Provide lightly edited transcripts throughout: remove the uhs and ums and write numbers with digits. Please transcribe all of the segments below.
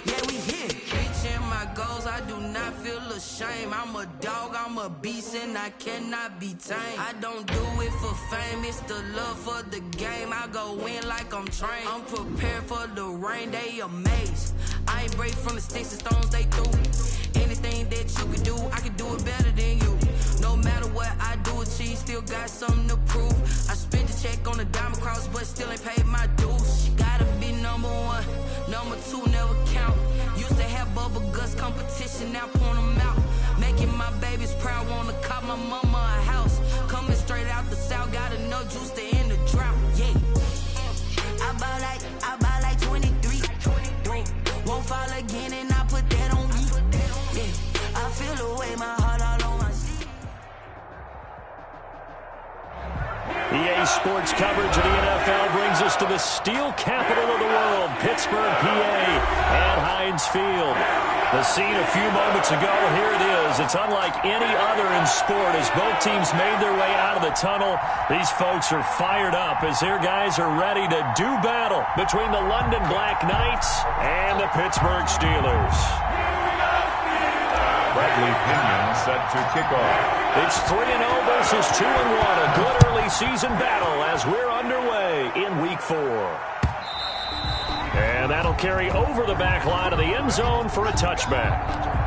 Yeah, we here. Reaching my goals, I do not feel ashamed. I'm a dog, I'm a beast, and I cannot be tamed. I don't do it for fame, it's the love for the game. I go in like I'm trained. I'm prepared for the rain, they amazed. I ain't break from the sticks and stones they threw. Anything that you can do, I can do it better than you. No matter what I do achieve, still got something to prove. I spent the check on the diamond cross, but still ain't paid my dues. She gotta be number one, number two never count. Used to have bubble guts competition, now point them out. Making my babies proud, wanna cop my mama a house. Coming straight out the south, got enough juice to end the drought. Yeah, I buy like 23. Won't fall again, and I put that on me. Yeah, I feel the way, my heart all on my sleeve. EA Sports coverage of the NFL brings us to the steel capital of the world, Pittsburgh, PA, at Heinz Field. The scene a few moments ago, here it is. It's unlike any other in sport as both teams made their way out of the tunnel. These folks are fired up as their guys are ready to do battle between the London Black Knights and the Pittsburgh Steelers. Bradley Pinion set to kick off. It's 3-0 versus 2-1. A good early season battle as we're underway in Week 4. And that'll carry over the back line of the end zone for a touchback.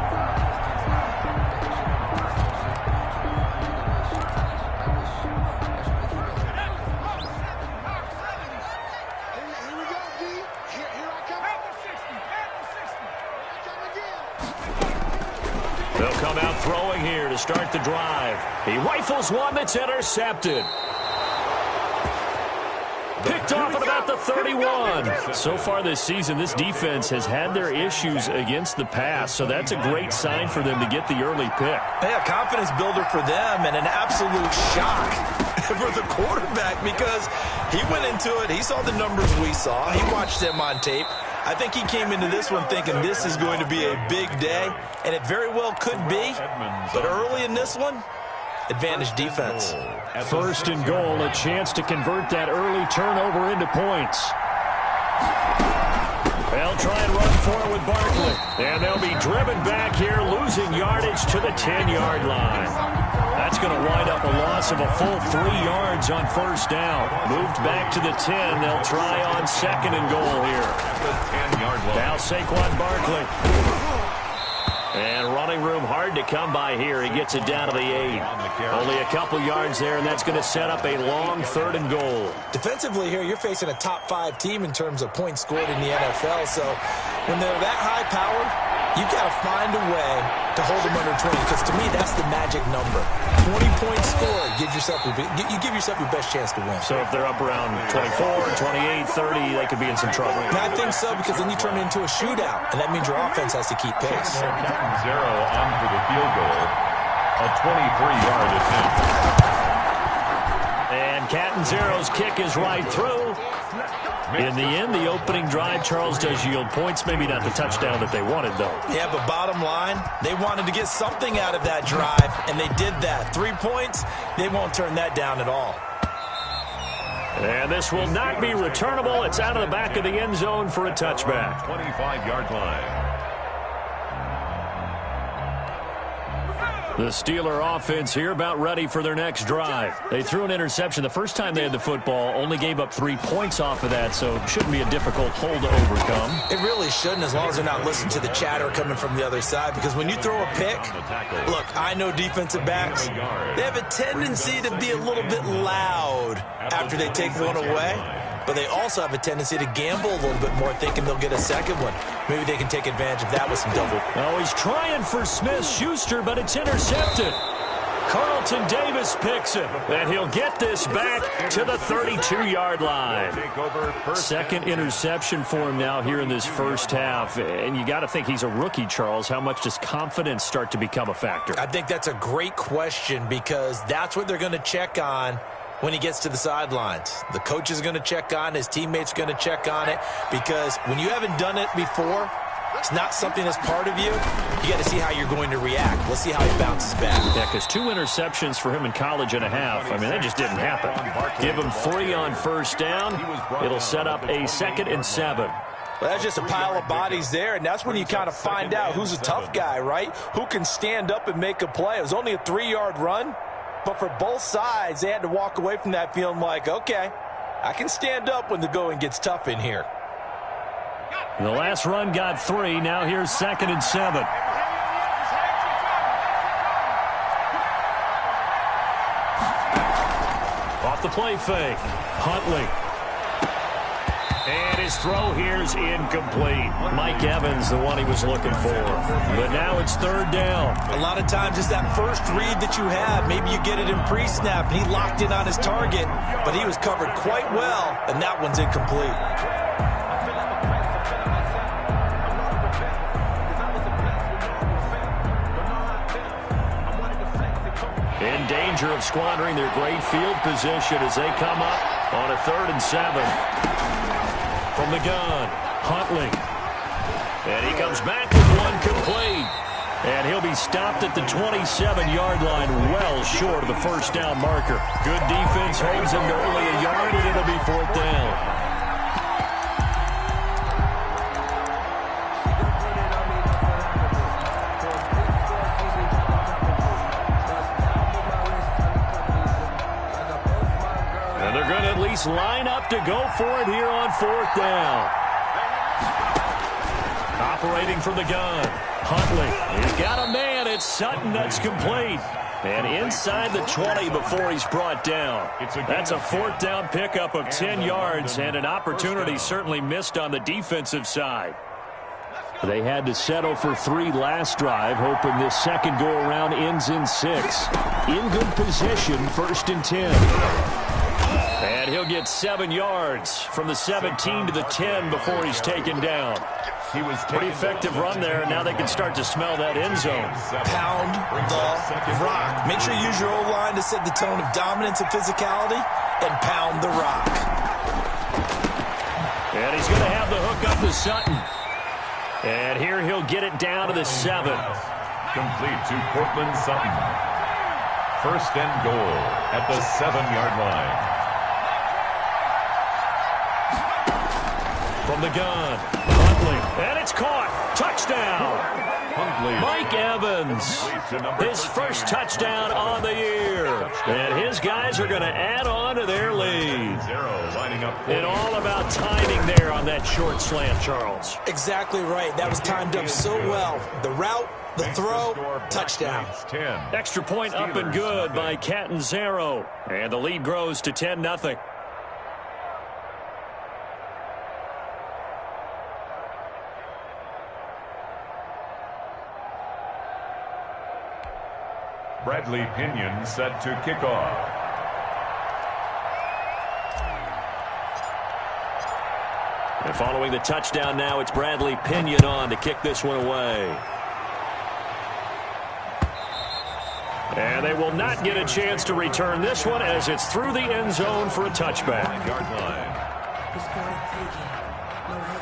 They'll come out throwing here to start the drive. He rifles one that's intercepted. Picked off at about the 31. So far this season, this defense has had their issues against the pass, so that's a great sign for them to get the early pick. Yeah, confidence builder for them and an absolute shock for the quarterback because he went into it. He saw the numbers we saw. He watched them on tape. I think he came into this one thinking this is going to be a big day, and it very well could be. But early in this one, advantage defense. First and goal, a chance to convert that early turnover into points. They'll try and run for it with Barkley. And they'll be driven back here, losing yardage to the 10-yard line. That's going to wind up a loss of a full 3 yards on first down. Moved back to the 10. They'll try on second and goal here. Now Saquon Barkley. And running room hard to come by here. He gets it down to the 8. Only a couple yards there, and that's going to set up a long 3rd and goal. Defensively here, you're facing a top 5 team in terms of points scored in the NFL. So when they're that high-powered, you've got to find a way to hold them under 20, because to me, that's the magic number. 20 points scored, you give yourself your best chance to win. So if they're up around 24, 28, 30, they could be in some trouble. I think so, because then you turn it into a shootout, and that means your offense has to keep pace. Zero on for the field goal. A 23-yard attempt. And Catanzaro's kick is right through. In the end, the opening drive, Charles, does yield points. Maybe not the touchdown that they wanted, though. Yeah, but bottom line, they wanted to get something out of that drive, and they did that. 3 points, they won't turn that down at all. And this will not be returnable. It's out of the back of the end zone for a touchback. 25-yard line. The Steeler offense here about ready for their next drive. They threw an interception the first time they had the football, only gave up 3 points off of that, so it shouldn't be a difficult hole to overcome. It really shouldn't, as long as they're not listening to the chatter coming from the other side, because when you throw a pick, look, I know defensive backs, they have a tendency to be a little bit loud after they take one away. But they also have a tendency to gamble a little bit more, thinking they'll get a second one. Maybe they can take advantage of that with some double. Oh, he's trying for Smith-Schuster, but it's intercepted. Carlton Davis picks it, and he'll get this back to the 32-yard line. Second interception for him now here in this first half. And you got to think he's a rookie, Charles. How much does confidence start to become a factor? I think that's a great question, because that's what they're going to check on when he gets to the sidelines. The coach is going to check on, his teammates are going to check on it, because when you haven't done it before, it's not something that's part of you. You got to see how you're going to react. Let's see how he bounces back. Yeah, because 2 interceptions for him in college and a half. I mean, that just didn't happen. Give him 3 on first down. It'll set up a 2nd and 7. Well, that's just a pile of bodies there, and that's when you kind of find out who's a tough guy, right? Who can stand up and make a play. It was only a 3-yard run, but for both sides, they had to walk away from that feeling like, okay, I can stand up when the going gets tough in here. The last run got 3. Now here's 2nd and 7. Off the play fake. Huntley. And his throw here's incomplete. Mike Evans, the one he was looking for. But now it's 3rd down. A lot of times it's that first read that you have. Maybe you get it in pre-snap, and he locked in on his target, but he was covered quite well, and that one's incomplete. In danger of squandering their great field position as they come up on a 3rd and 7. From the gun, Huntley. And he comes back with one complete. And he'll be stopped at the 27-yard line, well short of the first down marker. Good defense holds him to only a yard, and it'll be 4th down. Line up to go for it here on 4th down. Operating from the gun, Huntley. He's got a man. It's Sutton. That's complete. And inside the 20 before he's brought down. That's a 4th down pickup of 10 yards and an opportunity certainly missed on the defensive side. They had to settle for 3 last drive, hoping this second go-around ends in 6. In good position, 1st and 10. And he'll get 7 yards from the 17 to the 10 before he's taken down. Pretty effective run there. Now they can start to smell that end zone. Pound the rock. Make sure you use your O-line to set the tone of dominance and physicality, and pound the rock. And he's going to have the hook up to Sutton. And here he'll get it down to the 7. Complete to Cortland Sutton. 1st and goal at the 7-yard line. From the gun, Huntley, and it's caught. Touchdown. Huntley. Mike Evans, his first touchdown on the year. And his guys are going to add on to their lead. And all about timing there on that short slant, Charles. Exactly right. That was timed up so well. The route, the throw, touchdown. Extra point up and good by Catanzaro. And the lead grows to 10-0. Bradley Pinion set to kick off. And following the touchdown now, it's Bradley Pinion on to kick this one away. And they will not get a chance to return this one as it's through the end zone for a touchback.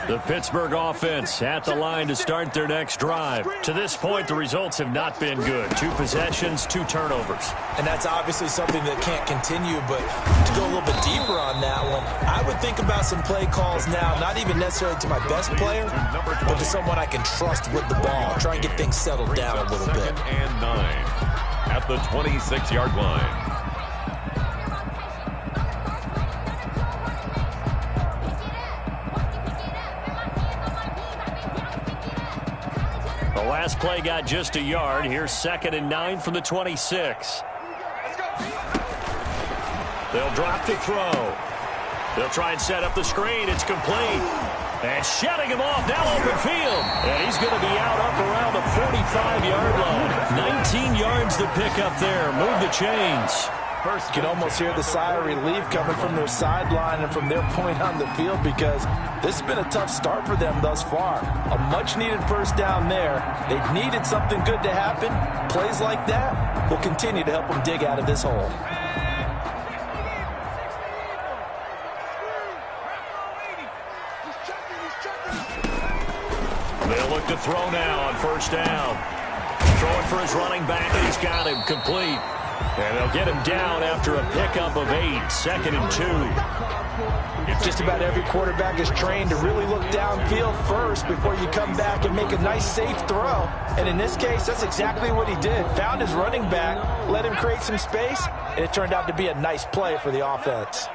The Pittsburgh offense at the line to start their next drive. To this point, the results have not been good. 2 possessions, 2 turnovers. And that's obviously something that can't continue, but to go a little bit deeper on that one, I would think about some play calls now, not even necessarily to my best player, but to someone I can trust with the ball. Try and get things settled down a little bit. 2nd and 9 at the 26-yard line. The last play got just a yard. Here's 2nd and 9 from the 26. They'll drop to throw. They'll try and set up the screen. It's complete. And shutting him off now open field. And he's going to be out up around the 45-yard line. 19 yards to pick up there. Move the chains. You can almost hear the sigh of relief coming from their sideline and from their point on the field, because this has been a tough start for them thus far. A much-needed first down there. They've needed something good to happen. Plays like that will continue to help them dig out of this hole. They'll look to throw now on first down. Throwing for his running back, and he's got him complete. And they'll get him down after a pickup of 8, 2nd and 2. Just about every quarterback is trained to really look downfield first before you come back and make a nice, safe throw. And in this case, that's exactly what he did. Found his running back, let him create some space, and it turned out to be a nice play for the offense.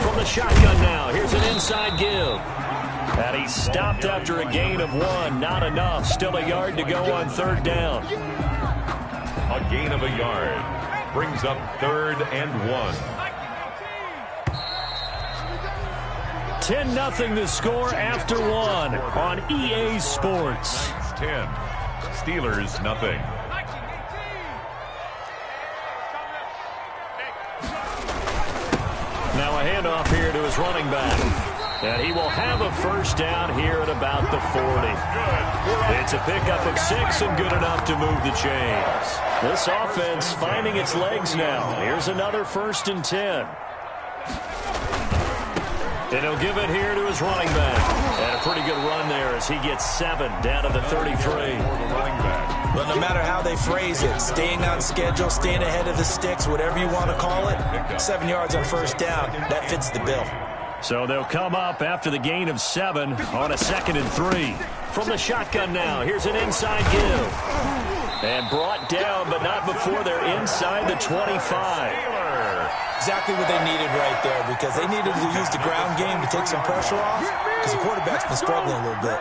From the shotgun now, here's an inside give. And he stopped after a gain of 1. Not enough. Still a yard to go on 3rd down. A gain of a yard brings up 3rd and 1. 10-0 the score after 1 on EA Sports. 10. Steelers nothing. Now a handoff here to his running back. And he will have a 1st down here at about the 40. It's a pickup of 6 and good enough to move the chains. This offense finding its legs now. Here's another 1st and 10. And he'll give it here to his running back. And a pretty good run there as he gets 7 down to the 33. But no matter how they phrase it, staying on schedule, staying ahead of the sticks, whatever you want to call it, 7 yards on 1st down, that fits the bill. So they'll come up after the gain of 7 on a 2nd and 3. From the shotgun now, here's an inside give. And brought down, but not before they're inside the 25. Exactly what they needed right there, because they needed to use the ground game to take some pressure off, because the quarterback's been struggling a little bit.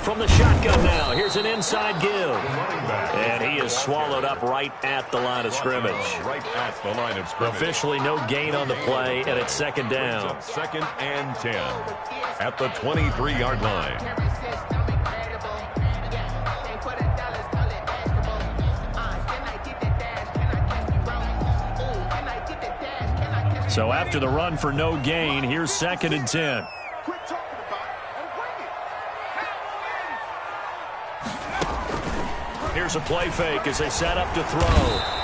From the shotgun now, here's an inside give. And he is swallowed up right at the line of scrimmage. Right at the line of scrimmage. Officially no gain on the play, and it's 2nd down. 2nd and 10 at the 23-yard line. So after the run for no gain, here's 2nd and 10. Here's a play fake as they set up to throw.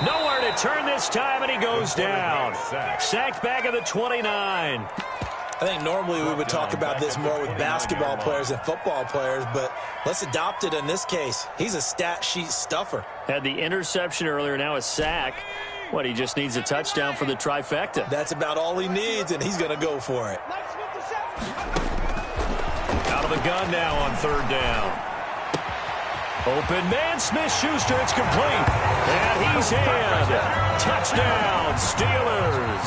Nowhere to turn this time, and he goes down. Sacked back at the 29. I think normally we would talk about this more with basketball players and football players, but let's adopt it in this case. He's a stat sheet stuffer. Had the interception earlier, now a sack. What, he just needs a touchdown for the trifecta. That's about all he needs, and he's going to go for it. Out of the gun now on 3rd down. Open man, Smith-Schuster, it's complete. And he's in. Touchdown, Steelers.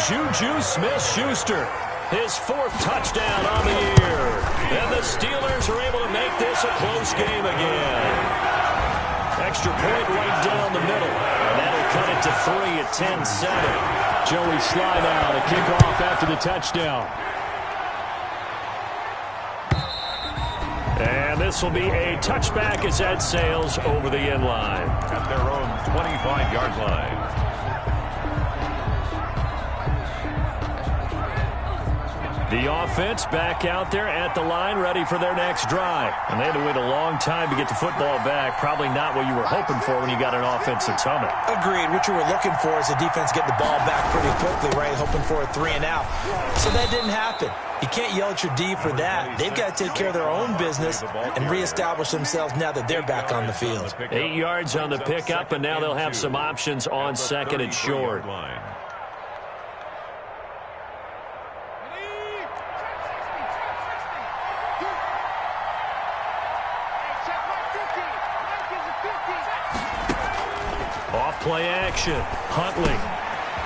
Juju Smith-Schuster, his 4th touchdown on the year. And the Steelers are able to make this a close game again. Extra point right down the middle. And that'll cut it to 3 at 10-7. Joey Sly now to kick off after the touchdown. And this will be a touchback as that sails over the end line. At their own 25-yard line. The offense back out there at the line, ready for their next drive. And they had to wait a long time to get the football back. Probably not what you were hoping for when you got an offense that's humming. Agreed. What you were looking for is the defense get the ball back pretty quickly, right? Hoping for a 3 and out. So that didn't happen. You can't yell at your D for that. They've got to take care of their own business and reestablish themselves now that they're back on the field. 8 yards on the pickup, and now they'll have some options on 2nd and short. Off play action. Huntley.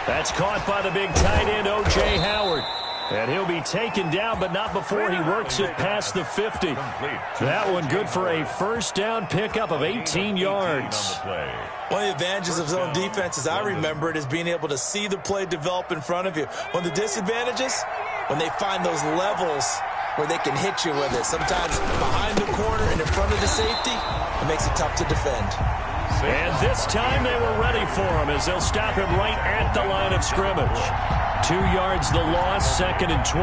That's caught by the big tight end, O.J. Howard. And he'll be taken down, but not before he works it past the 50. That one good for a 1st down pickup of 18 yards. One of the advantages of zone defense, as I remember it, is being able to see the play develop in front of you. One of the disadvantages, when they find those levels where they can hit you with it. Sometimes behind the corner and in front of the safety, it makes it tough to defend. And this time they were ready for him as they'll stop him right at the line of scrimmage. 2 yards the loss, 2nd and 12.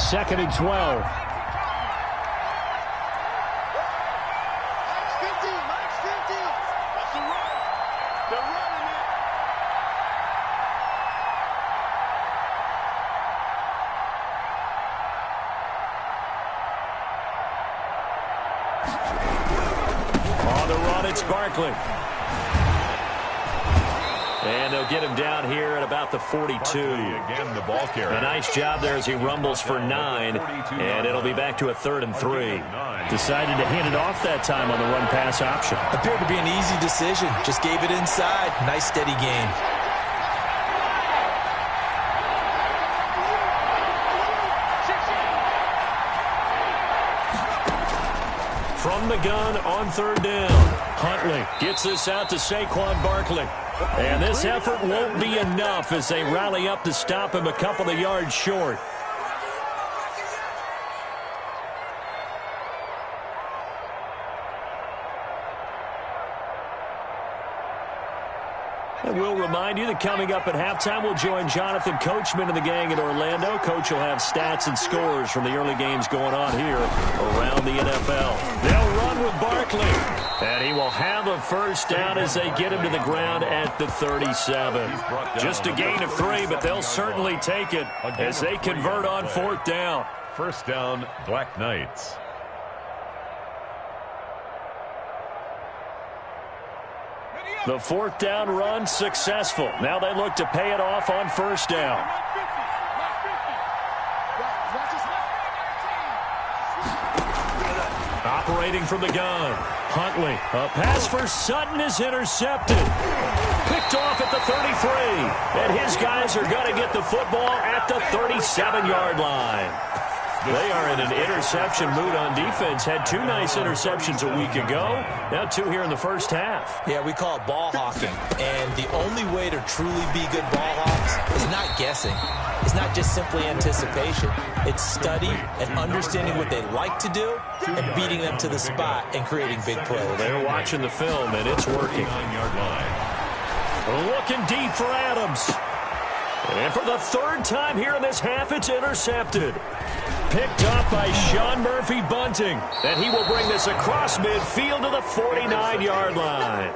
2nd and 12. On the run, it's Barkley. And they'll get him down here at about the 42. Again, the ball carrier. A nice job there as he rumbles for 9, and it'll be back to a 3rd and 3. Decided to hand it off that time on the run-pass option. Appeared to be an easy decision. Just gave it inside. Nice, steady gain. From the gun on 3rd down. Huntley gets this out to Saquon Barkley. And this effort won't be enough as they rally up to stop him a couple of yards short. And we'll remind you that coming up at halftime, we'll join Jonathan Coachman and the gang in Orlando. Coach will have stats and scores from the early games going on here around the NFL. They'll run with Barkley, and he will have a first down as they get him to the ground at the 37. Just a gain of 3, but they'll certainly take it as they convert on 4th down. First down, Black Knights. The 4th down run successful. Now they look to pay it off on 1st down. Operating from the gun. Huntley. A pass for Sutton is intercepted. Picked off at the 33. And his guys are going to get the football at the 37-yard line. They are in an interception mood on defense. Had 2 nice interceptions a week ago. Now 2 here in the first half. Yeah, we call it ball hawking. And the only way to truly be good ball hawks is not guessing. It's not just simply anticipation. It's study and understanding what they like to do and beating them to the spot and creating big plays. Well, they're watching the film, and it's working. 9-yard line. Looking deep for Adams. And for the 3rd time here in this half, it's intercepted. Picked up by Sean Murphy Bunting. And he will bring this across midfield to the 49-yard line.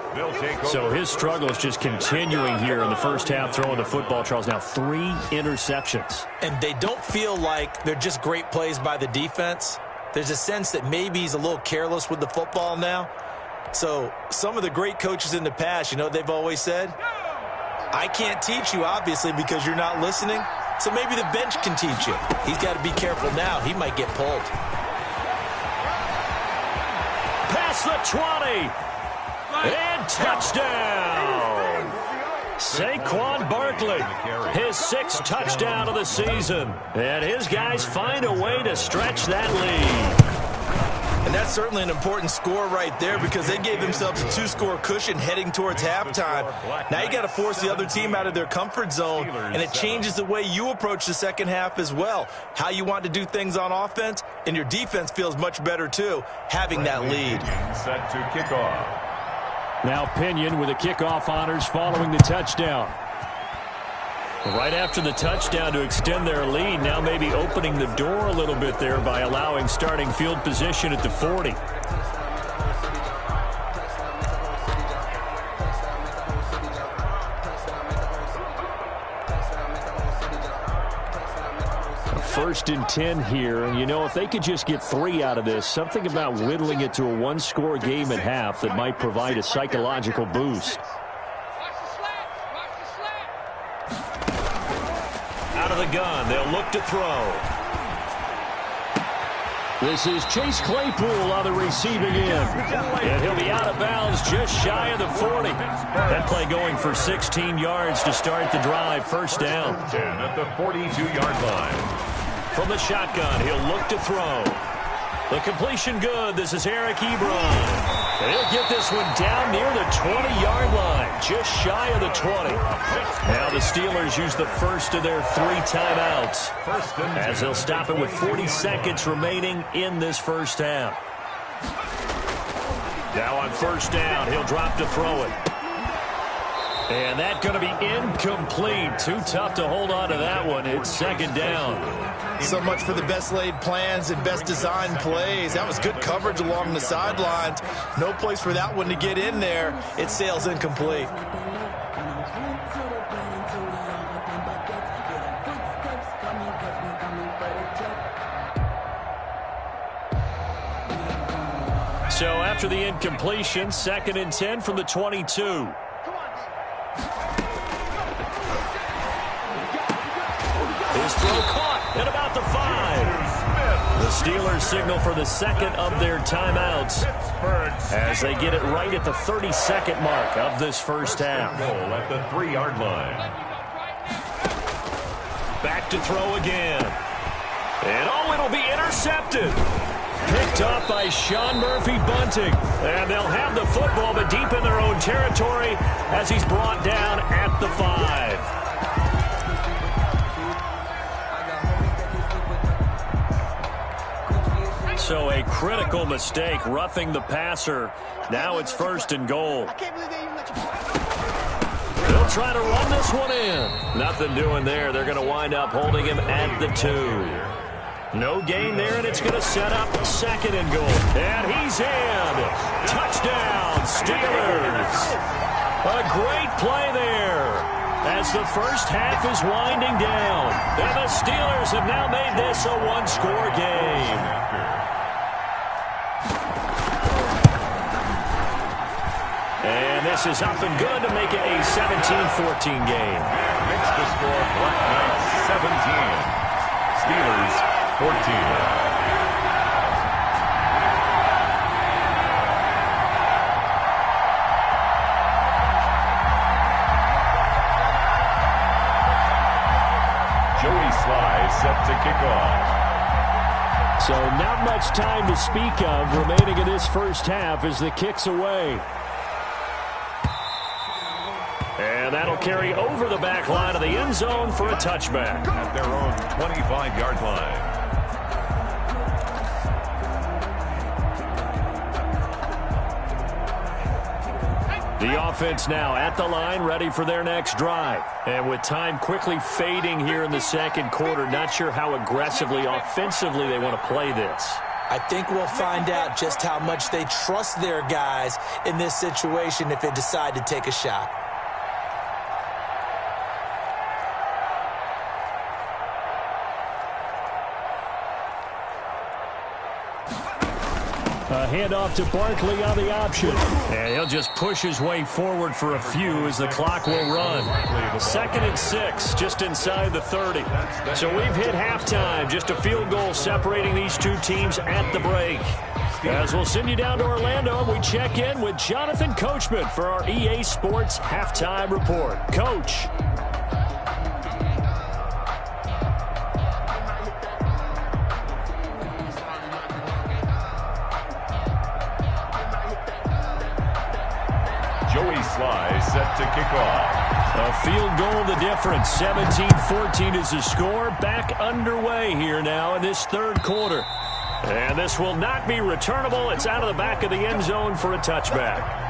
So his struggle is just continuing here in the first half, throwing the football, Charles. Now 3 interceptions. And they don't feel like they're just great plays by the defense. There's a sense that maybe he's a little careless with the football now. So some of the great coaches in the past, you know what they've always said? I can't teach you, obviously, because you're not listening. So maybe the bench can teach you. He's got to be careful now. He might get pulled. Past the 20. And touchdown. Saquon Barkley, his 6th touchdown of the season. And his guys find a way to stretch that lead. And that's certainly an important score right there because they gave themselves a 2-score cushion heading towards halftime. Now you got to force the other team out of their comfort zone, and it changes the way you approach the second half as well. How you want to do things on offense, and your defense feels much better too, having that lead. Set to kickoff. Now Pinion with the kickoff honors following the touchdown. Right after the touchdown to extend their lead, now maybe opening the door a little bit there by allowing starting field position at the 40. First and 10 here, and you know, if they could just get 3 out of this, something about whittling it to a 1-score game at half that might provide a psychological boost. Out of the gun, they'll look to throw. This is Chase Claypool on the receiving end. And he'll be out of bounds just shy of the 40. That play going for 16 yards to start the drive. First down. 10 at the 42-yard line. From the shotgun, he'll look to throw. The completion good. This is Eric Ebron. He'll get this one down near the 20-yard line, just shy of the 20. Now the Steelers use the first of their 3 timeouts as they'll stop it with 40 seconds remaining in this first half. Now on first down, he'll drop to throw it. And that's going to be incomplete. Too tough to hold on to that one. It's second down. So much for the best laid plans and best designed plays. That was good coverage along the sidelines. No place for that one to get in there. It sails incomplete. So after the incompletion, 2nd and 10 from the 22. His throw caught at about the 5. The Steelers signal for the second of their timeouts as they get it right at the 32nd mark of this first half. Goal at the 3-yard line. Back to throw again. And it'll be intercepted. Picked up by Sean Murphy-Bunting. And they'll have the football, but deep in their own territory as he's brought down at the 5. So a critical mistake, roughing the passer. Now it's 1st and goal. They'll try to run this one in. Nothing doing there. They're going to wind up holding him at the 2. No gain there, and it's going to set up 2nd and goal. And he's in. Touchdown, Steelers. A great play there as the first half is winding down. And the Steelers have now made this a one-score game. And this is up and good to make it a 17-14 game. Next to score, Black Knights 17. Steelers 14. Joey Sly set to kick off. So not much time to speak of remaining in this first half as the kick's away. And that'll carry over the back line of the end zone for a touchback. At their own 25-yard line. The offense now at the line, ready for their next drive. And with time quickly fading here in the second quarter, not sure how aggressively, offensively they want to play this. I think we'll find out just how much they trust their guys in this situation if they decide to take a shot. A handoff to Barkley on the option. And he'll just push his way forward for a few as the clock will run. 2nd and 6, just inside the 30. So we've hit halftime. Just a field goal separating these two teams at the break. As we'll send you down to Orlando, and we check in with Jonathan Coachman for our EA Sports Halftime Report. Coach. Joey Sly set to kick off. A field goal the difference. 17-14 is the score. Back underway here now in this third quarter. And this will not be returnable. It's out of the back of the end zone for a touchback.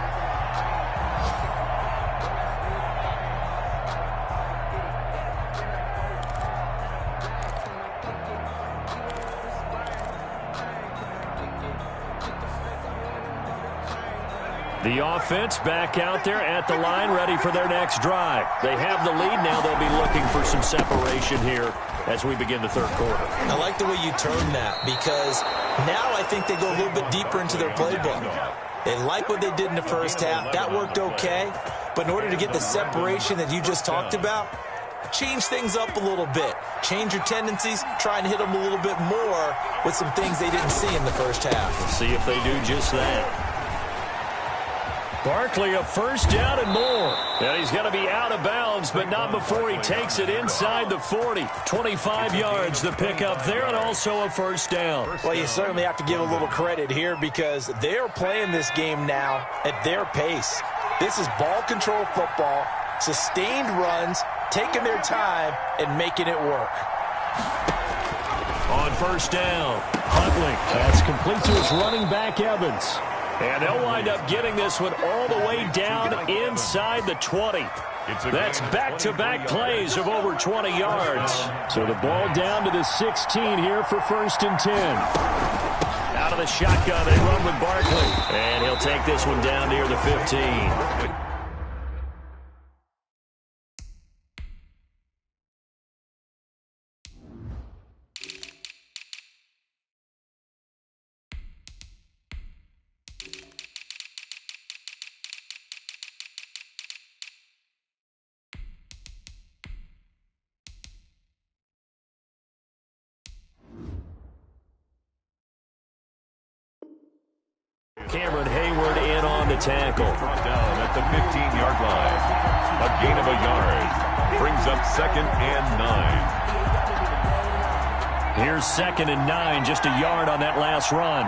The offense back out there at the line, ready for their next drive. They have the lead. Now they'll be looking for some separation here as we begin the third quarter. I like the way you turn that because now I think they go a little bit deeper into their playbook. They like what they did in the first half. That worked okay. But in order to get the separation that you just talked about, change things up a little bit. Change your tendencies. Try and hit them a little bit more with some things they didn't see in the first half. We'll see if they do just that. Barkley, a first down and more. And he's going to be out of bounds, but not before he takes it inside the 40. 25 yards, the pickup there, and also a first down. Well, you certainly have to give a little credit here because they're playing this game now at their pace. This is ball control football, sustained runs, taking their time, and making it work. On first down, Huntley. That's complete to his running back, Evans. And they'll wind up getting this one all the way down inside the 20. That's back-to-back plays of over 20 yards. So the ball down to the 16 here for 1st and 10. Out of the shotgun, they run with Barkley. And he'll take this one down near the 15. Cameron Hayward in on the tackle. Brought down at the 15-yard line. A gain of a yard. Brings up 2nd and 9. Here's 2nd and 9, just a yard on that last run.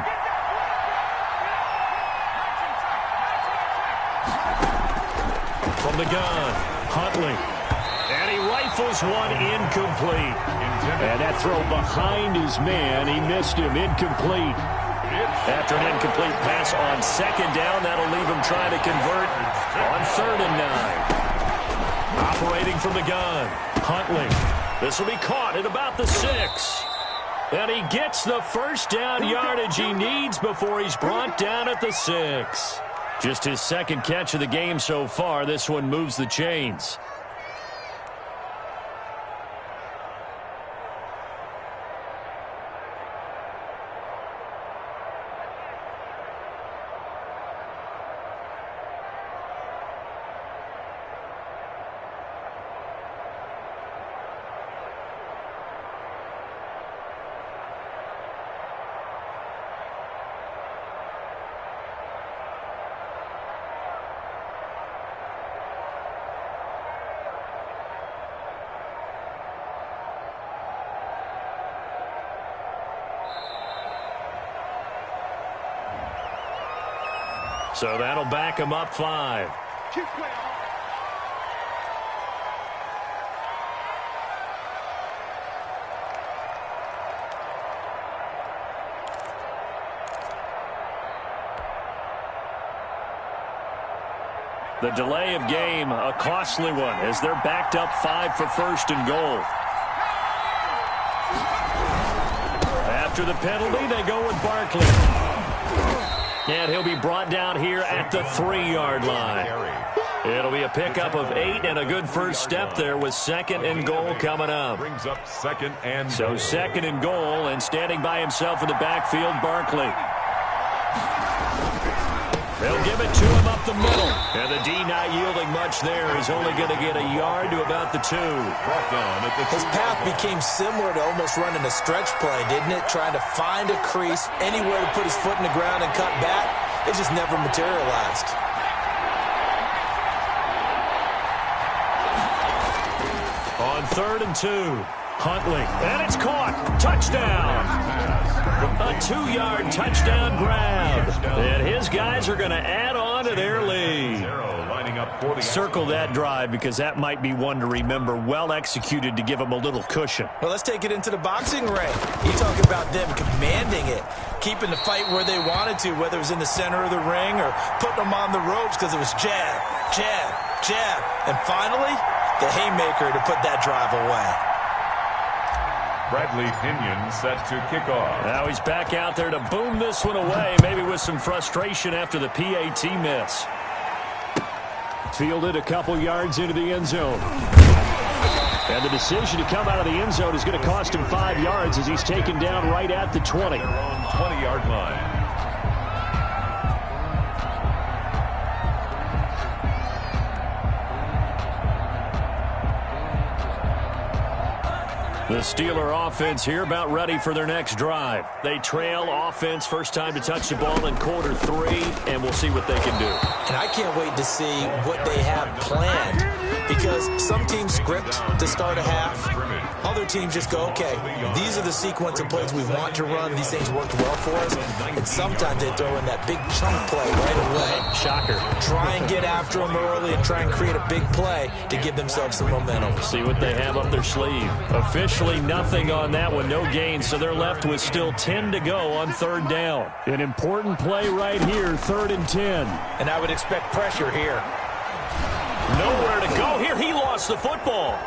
From the gun, Huntley. And he rifles one incomplete. And that throw behind his man, he missed him, incomplete. After an incomplete pass on 2nd down, that'll leave him trying to convert on 3rd and 9. Operating from the gun, Huntley. This will be caught at about the 6. And he gets the first down yardage he needs before he's brought down at the 6. Just his 2nd catch of the game so far. This one moves the chains. So that'll back him up 5. The delay of game, a costly one, as they're backed up 5 for 1st and goal. After the penalty, they go with Barkley. And he'll be brought down here at the 3-yard line. It'll be a pickup of 8 and a good first step there with 2nd and goal coming up. Brings up 2nd and so goal. 2nd and goal, and standing by himself in the backfield, Barkley. They'll give it to him up the middle. And the D not yielding much there. He's only going to get a yard to about the 2. His path became similar to almost running a stretch play, didn't it? Trying to find a crease, anywhere to put his foot in the ground and cut back. It just never materialized. On 3rd and 2, Huntley. And it's caught. Touchdown. A 2-yard touchdown grab. And his guys are going to add on to their lead. Circle that drive because that might be one to remember. Well executed to give them a little cushion. Well, let's take it into the boxing ring. You talk about them commanding it, keeping the fight where they wanted to, whether it was in the center of the ring or putting them on the ropes because it was jab, jab, jab. And finally, the haymaker to put that drive away. Bradley Pinion set to kick off. Now he's back out there to boom this one away, maybe with some frustration after the PAT miss. Fielded a couple yards into the end zone. And the decision to come out of the end zone is going to cost him 5 yards as he's taken down right at the 20. They're on 20-yard line. The Steeler offense here about ready for their next drive. They trail offense, first time to touch the ball in quarter 3, and we'll see what they can do. And I can't wait to see what they have planned, because some teams script to start a half. Other teams just go, okay, these are the sequence of plays we want to run. These things worked well for us. And sometimes they throw in that big chunk play right away. Shocker. Try and get after them early and try and create a big play to give themselves some momentum. See what they have up their sleeve. Officially nothing on that one, no gain, so they're left with still 10 to go on 3rd down. An important play right here, 3rd and 10. And I would expect pressure here. Nowhere to go here. He lost the football.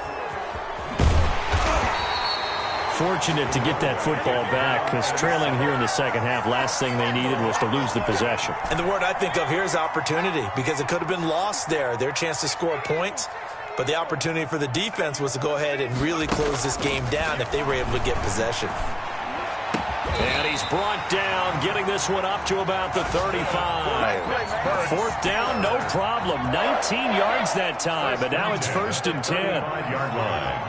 Fortunate to get that football back, because trailing here in the second half, last thing they needed was to lose the possession. And the word I think of here is opportunity, because it could have been lost there, their chance to score points. But the opportunity for the defense was to go ahead and really close this game down if they were able to get possession. And he's brought down, getting this one up to about the 35. 4th down, no problem. 19 yards that time, but now it's 1st and 10. 5-yard line.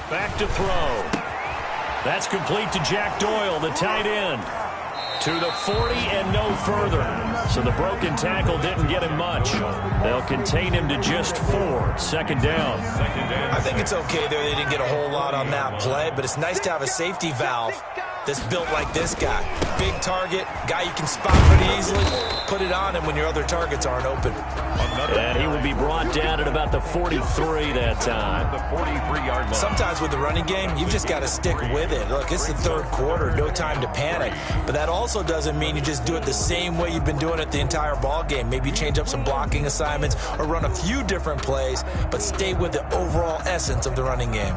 Back to throw. That's complete to Jack Doyle, the tight end. To the 40 and no further. So the broken tackle didn't get him much. They'll contain him to just 4. Second down. I think it's okay there. They didn't get a whole lot on that play, but it's nice to have a safety valve that's built like this guy. Big target, guy you can spot pretty easily. Put it on him when your other targets aren't open. And he will be brought down at about the 43 that time. The 43-yard line. Sometimes with the running game, you've just got to stick with it. Look, it's the third quarter, no time to panic. But that also doesn't mean you just do it the same way you've been doing it the entire ball game. Maybe change up some blocking assignments or run a few different plays, but stay with the overall essence of the running game.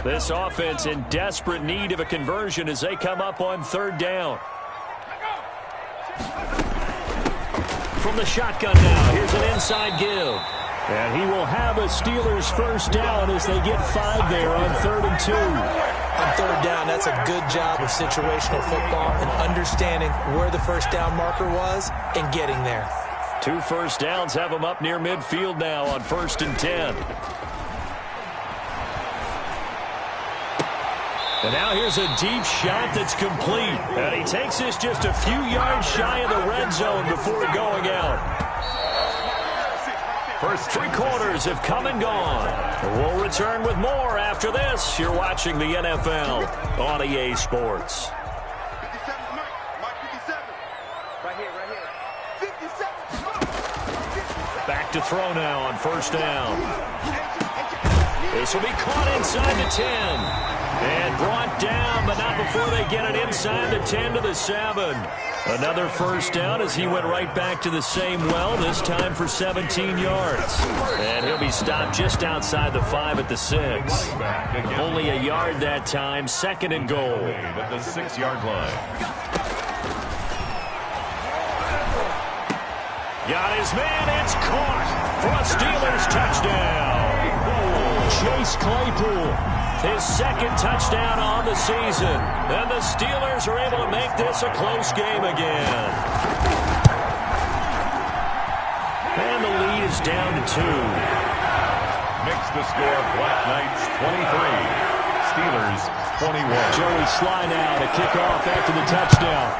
This offense in desperate need of a conversion as they come up on third down. From the shotgun now, here's an inside give. And he will have a Steelers first down as they get 5 there on 3rd and 2. On third down, that's a good job of situational football and understanding where the first down marker was and getting there. 2 first downs have them up near midfield now on 1st and 10. And now here's a deep shot that's complete. And he takes this just a few yards shy of the red zone before going out. First 3 quarters have come and gone. We'll return with more after this. You're watching the NFL on EA Sports. Back to throw now on first down. This will be caught inside the 10. And brought down, but not before they get it inside the 10 to the 7. Another first down as he went right back to the same well, this time for 17 yards. And he'll be stopped just outside the 5 at the 6. Only a yard that time, 2nd and goal. At the 6-yard line. Got his man, it's caught for a Steelers touchdown. Chase Claypool. His 2nd touchdown on the season. And the Steelers are able to make this a close game again. And the lead is down to 2. Makes the score Black Knights 23. Steelers 21. Joey Sly now to kick off after the touchdown.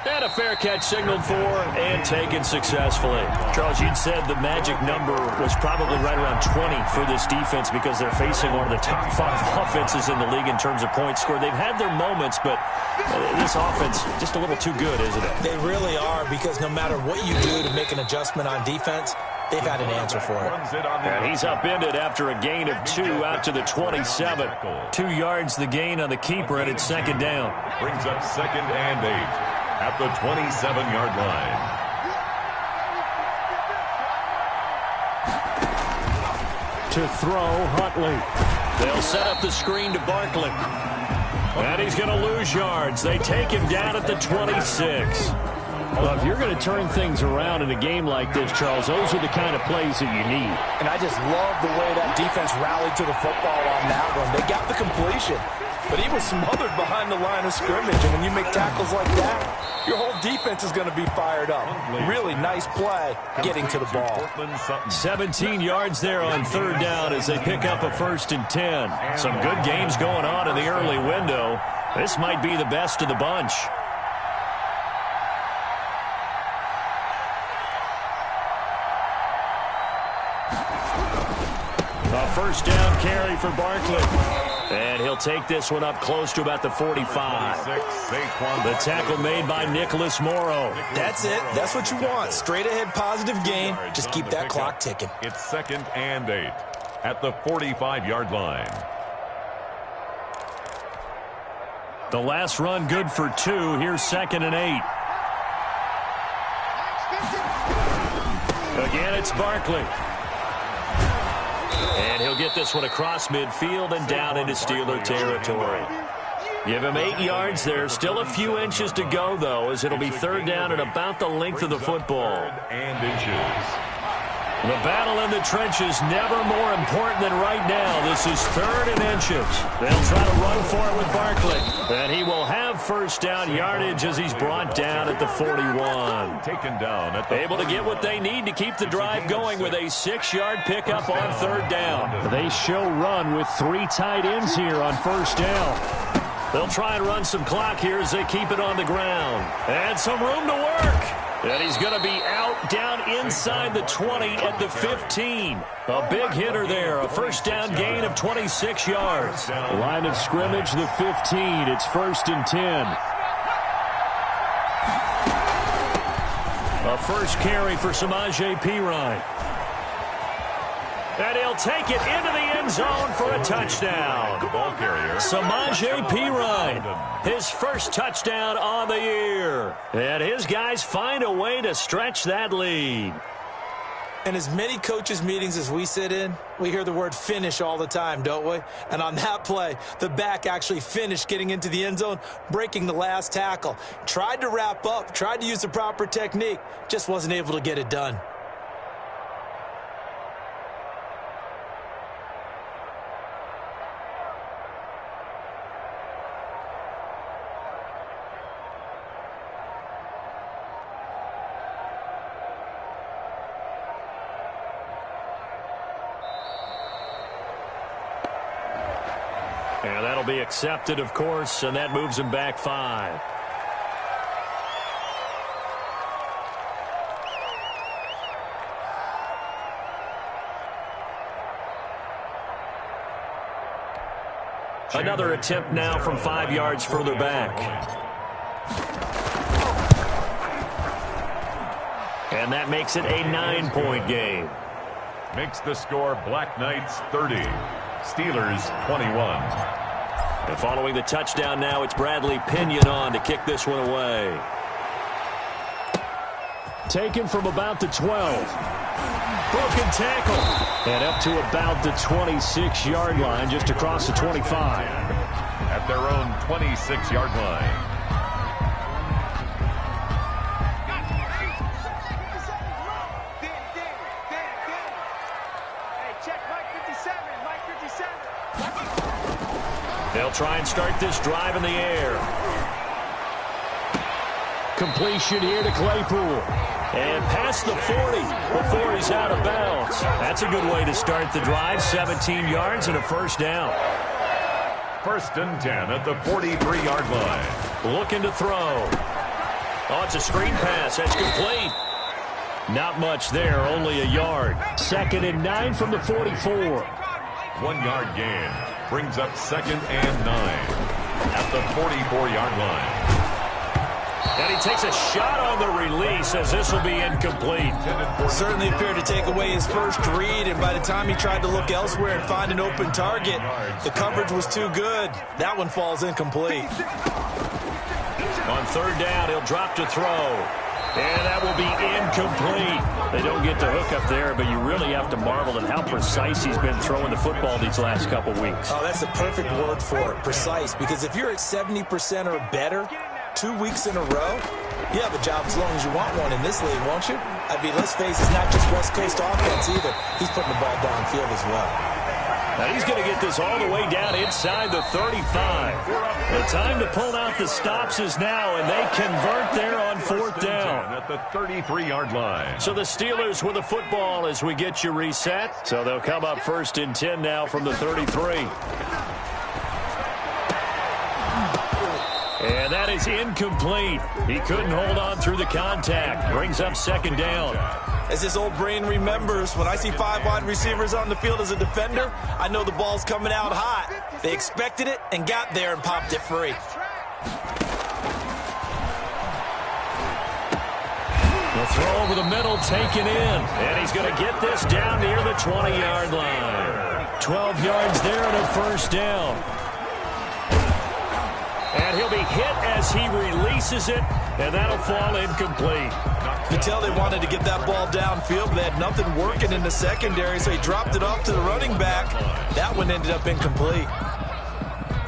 And a fair catch signaled for and taken successfully. Charles, you'd said the magic number was probably right around 20 for this defense because they're facing one of the top 5 offenses in the league in terms of points scored. They've had their moments, but this offense just a little too good, isn't it? They really are, because no matter what you do to make an adjustment on defense, they've had an answer for it. And he's upended after a gain of 2 out to the 27. 2 yards the gain on the keeper, and it's 2nd down. Brings up 2nd and 8. At the 27-yard line. To throw, Huntley. They'll set up the screen to Barkley. And he's going to lose yards. They take him down at the 26. Well, if you're going to turn things around in a game like this, Charles, those are the kind of plays that you need. And I just love the way that defense rallied to the football on that one. They got the completion, but he was smothered behind the line of scrimmage. And when you make tackles like that, your whole defense is going to be fired up. Really nice play getting to the ball. 17 yards there on 3rd down as they pick up a 1st and 10. Some good games going on in the early window. This might be the best of the bunch. A first down carry for Barkley. And he'll take this one up close to about the 45. The tackle made by Nicholas Morrow. That's it. That's what you want. Straight ahead positive gain. Just keep that clock ticking. It's 2nd and 8 at the 45-yard line. The last run good for 2. Here's 2nd and 8. Again, it's Barkley. And he'll get this one across midfield and down into Steeler territory. Give him 8 yards there. Still a few inches to go, though, as it'll be 3rd down at about the length of the football. And inches. The battle in the trenches never more important than right now. This is 3rd and inches. They'll try to run for it with Barkley. And he will have first down yardage as he's brought down at the 41. Taken down at the Able to get what they need to keep the drive going with a 6-yard pickup on 3rd down. They show run with 3 tight ends here on first down. They'll try and run some clock here as they keep it on the ground. And some room to work. And he's going to be out down inside the 20 at the 15. A big hitter there. A first down gain of 26 yards. Line of scrimmage, the 15. It's 1st and 10. A first carry for Samaje Perine. And he'll take it into the end zone for a touchdown. ball carrier. Samaje Perine, his first touchdown on the year. And his guys find a way to stretch that lead. And as many coaches' meetings as we sit in, we hear the word finish all the time, don't we? And on that play, the back actually finished getting into the end zone, breaking the last tackle. Tried to wrap up, tried to use the proper technique, just wasn't able to get it done. And that'll be accepted, of course, and that moves him back 5. Another attempt now from 5 yards further back. And that makes it a 9-point game. Makes the score Black Knights 30. Steelers 21. And following the touchdown now, it's Bradley Pinion on to kick this one away. Taken from about the 12. Broken tackle. And up to about the 26-yard line, just across the 25. At their own 26-yard line. They'll try and start this drive in the air. Completion here to Claypool. And past the 40 before he's out of bounds. That's a good way to start the drive. 17 yards and a first down. 1st and 10 at the 43-yard line. Looking to throw. Oh, it's a screen pass. That's complete. Not much there, only a yard. 2nd and 9 from the 44. 1-yard gain. Brings up 2nd and 9 at the 44-yard line. And he takes a shot on the release as this will be incomplete. Certainly appeared to take away his first read, and by the time he tried to look elsewhere and find an open target, the coverage was too good. That one falls incomplete. On 3rd down, he'll drop to throw. And that will be incomplete. They don't get the hook up there, but you really have to marvel at how precise he's been throwing the football these last couple weeks. Oh, that's the perfect word for it, precise. Because if you're at 70% or better 2 weeks in a row, you have a job as long as you want one in this league, won't you? I mean, let's face it, it's not just West Coast offense either. He's putting the ball downfield as well. Now he's going to get this all the way down inside the 35. The time to pull out the stops is now, and they convert there on 4th down. At the 33-yard line. So the Steelers with the football as we get you reset. So they'll come up 1st and 10 now from the 33. And that is incomplete. He couldn't hold on through the contact. Brings up 2nd down. As his old brain remembers, when I see 5 wide receivers on the field as a defender, I know the ball's coming out hot. They expected it and got there and popped it free. The throw over the middle taken in. And he's going to get this down near the 20-yard line. 12 yards there and a first down. And he'll be hit as he releases it, and that'll fall incomplete. You could tell they wanted to get that ball downfield, but they had nothing working in the secondary, so he dropped it off to the running back. That one ended up incomplete.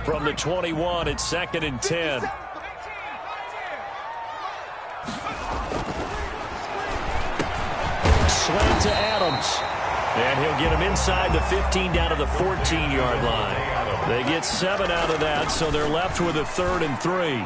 From the 21, it's 2nd and 10. slant to Adams. And he'll get him inside the 15 down to the 14-yard line. They get 7 out of that, so they're left with a 3rd and 3.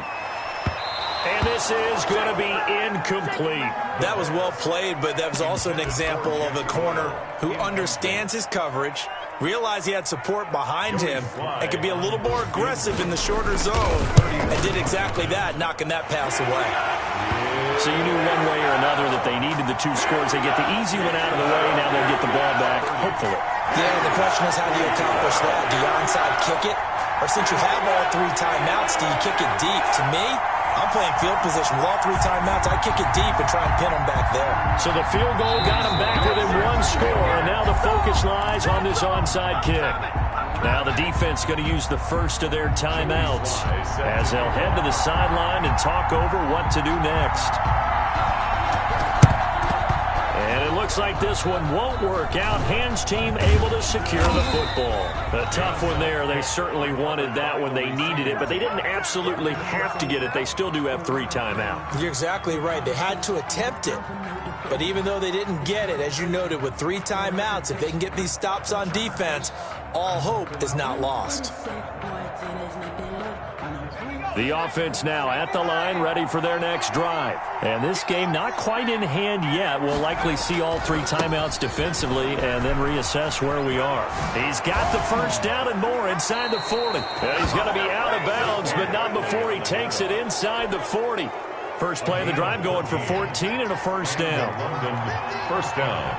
And this is going to be incomplete. That was well played, but that was also an example of a corner who understands his coverage, realized he had support behind him, and could be a little more aggressive in the shorter zone, and did exactly that, knocking that pass away. So you knew one way or another that they needed the 2 scores. They get the easy one out of the way. Now they'll get the ball back, hopefully. Yeah, the question is, how do you accomplish that? Do you onside kick it? Or since you have all 3 timeouts, do you kick it deep? To me, I'm playing field position with all 3 timeouts. I kick it deep and try and pin them back there. So the field goal got them back within 1 score, and now the focus lies on this onside kick. Now the defense going to use the first of their timeouts as they'll head to the sideline and talk over what to do next. And it looks like this one won't work out. Hands team able to secure the football. A tough one there. They certainly wanted that when they needed it, but they didn't absolutely have to get it. They still do have 3 timeouts. You're exactly right. They had to attempt it. But even though they didn't get it, as you noted, with 3 timeouts, if they can get these stops on defense, all hope is not lost. The offense now at the line, ready for their next drive. And this game not quite in hand yet. We'll likely see all 3 timeouts defensively and then reassess where we are. He's got the first down and more inside the 40. And he's going to be out of bounds, but not before he takes it inside the 40. First play of the drive going for 14 and a first down. First down.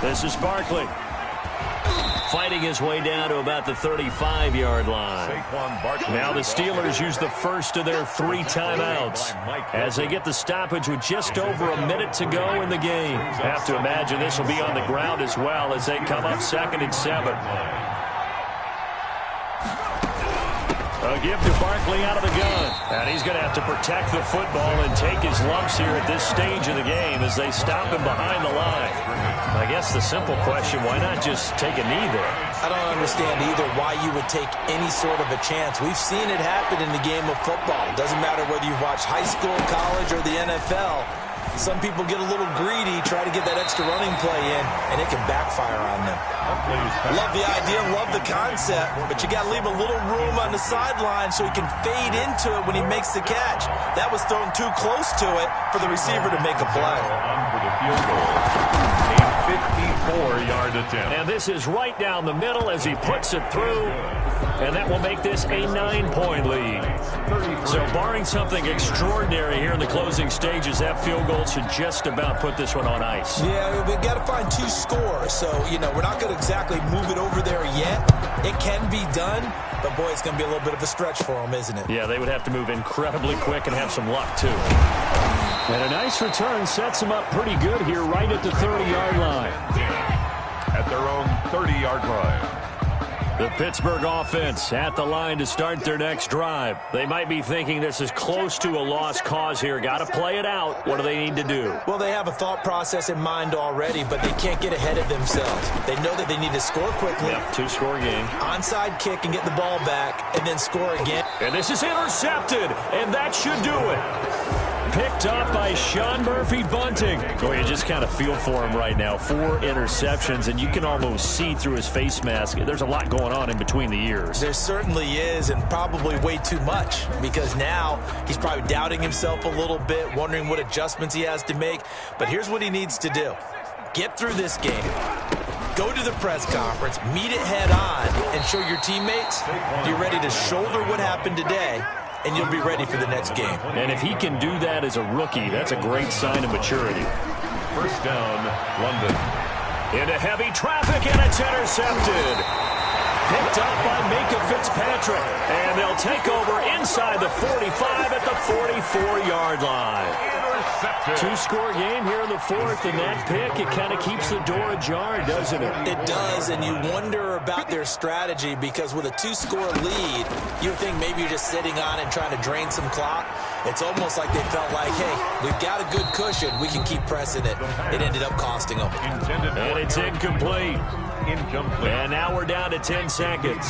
This is Barkley. Fighting his way down to about the 35-yard line. Now the Steelers use the first of their 3 timeouts as they get the stoppage with just over a minute to go in the game. Have to imagine this will be on the ground as well as they come up 2nd and 7. A give to Barkley out of the gun. And he's going to have to protect the football and take his lumps here at this stage of the game as they stop him behind the line. I guess the simple question, why not just take a knee there? I don't understand either why you would take any sort of a chance. We've seen it happen in the game of football. It doesn't matter whether you've watched high school, college, or the NFL. Some people get a little greedy, try to get that extra running play in, and it can backfire on them. Love the idea, love the concept, but you got to leave a little room on the sideline so he can fade into it when he makes the catch. That was thrown too close to it for the receiver to make a play. For the field goal. A 54-yard attempt. And this is right down the middle as he puts it through. And that will make this a 9-point lead. So barring something extraordinary here in the closing stages, that field goal should just about put this one on ice. Yeah, we've got to find 2 scores. So, we're not going to exactly move it over there yet. It can be done, but, boy, it's going to be a little bit of a stretch for them, isn't it? Yeah, they would have to move incredibly quick and have some luck, too. And a nice return sets them up pretty good here right at the 30-yard line. At their own 30-yard line. The Pittsburgh offense at the line to start their next drive. They might be thinking this is close to a lost cause here. Got to play it out. What do they need to do? Well, they have a thought process in mind already, but they can't get ahead of themselves. They know that they need to score quickly. Yep, 2-score game. Onside kick and get the ball back, and then score again. And this is intercepted, and that should do it. Picked up by Sean Murphy-Bunting. Boy, you just kind of feel for him right now. 4 interceptions, and you can almost see through his face mask. There's a lot going on in between the ears. There certainly is, and probably way too much, because now he's probably doubting himself a little bit, wondering what adjustments he has to make. But here's what he needs to do. Get through this game. Go to the press conference, meet it head on, and show your teammates you're ready to shoulder what happened today, and you'll be ready for the next game. And if he can do that as a rookie, that's a great sign of maturity. First down, London. Into heavy traffic, and it's intercepted. Picked up by Micah Fitzpatrick. And they'll take over inside the 45 at the 44-yard line. 2-score game here in the 4th, and that pick, it kind of keeps the door ajar, doesn't it? It does, and you wonder about their strategy, because with a 2-score lead, you think maybe you're just sitting on and trying to drain some clock. It's almost like they felt like, hey, we've got a good cushion. We can keep pressing it. It ended up costing them. And it's incomplete. And now we're down to 10 seconds.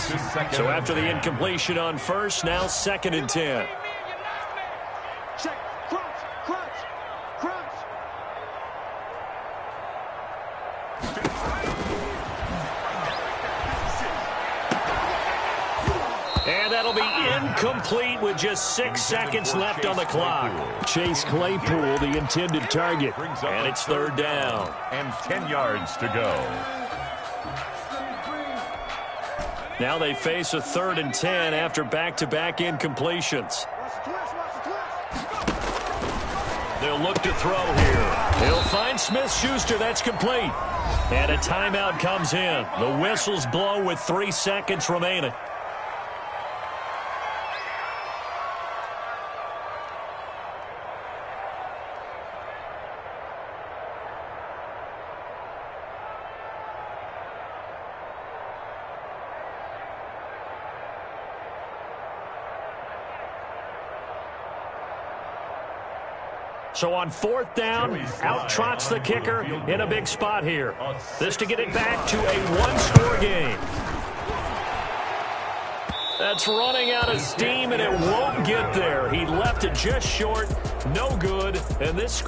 So after the incompletion on first, now 2nd and 10. And that'll be incomplete with just 6 seconds left on the clock. Chase Claypool, the intended target. And it's third down. And 10 yards to go. Now they face a 3rd and 10 after back-to-back incompletions. They'll look to throw here. He'll find Smith-Schuster. That's complete. And a timeout comes in. The whistles blow with 3 seconds remaining. So on 4th down, out trots the kicker in a big spot here. This to get it back to a 1-score game. That's running out of steam, and it won't get there. He left it just short. No good. And this